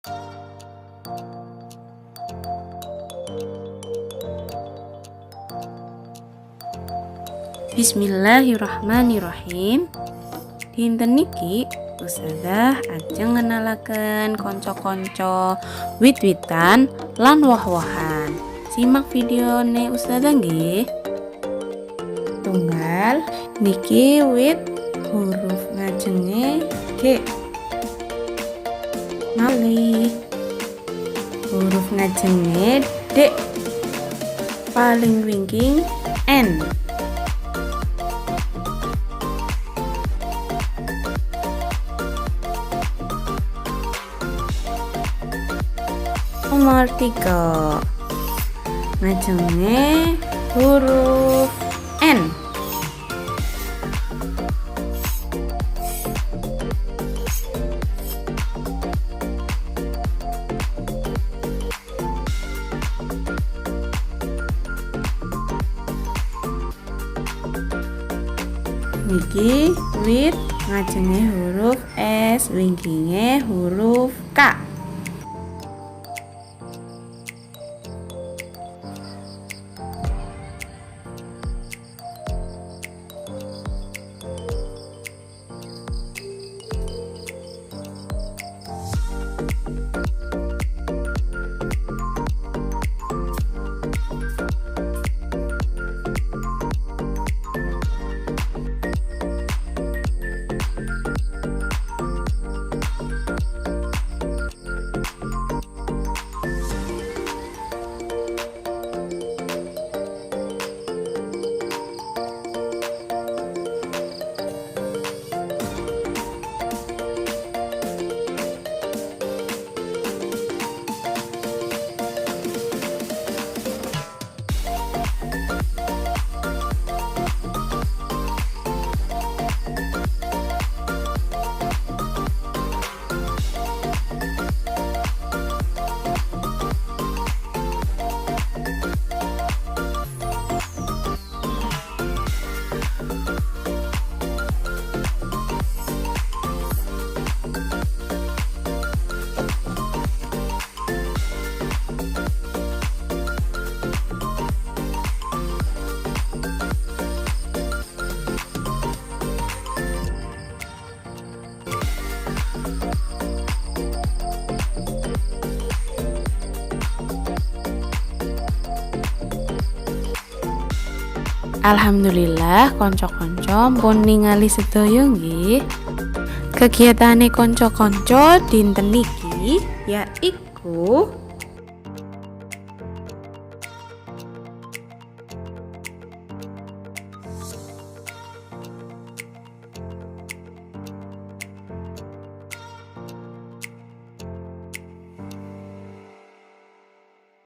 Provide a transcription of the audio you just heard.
Bismillahirrahmanirrahim. Dinten niki Ustazah ajeng ngenalaken konco-konco wit-witan lan woh-wohan. Simak videone Ustazah nggih. Tunggal niki wit huruf ngajenge G. Malih huruf ngajenge D. Paling wingking N. Nomor 3 ngajenge huruf N. Niki wit ngajenge huruf S, wingkinge huruf K. Alhamdulillah konco-konco pun ningali sedaya nggih. Kegiatane konco-konco dinten niki yaiku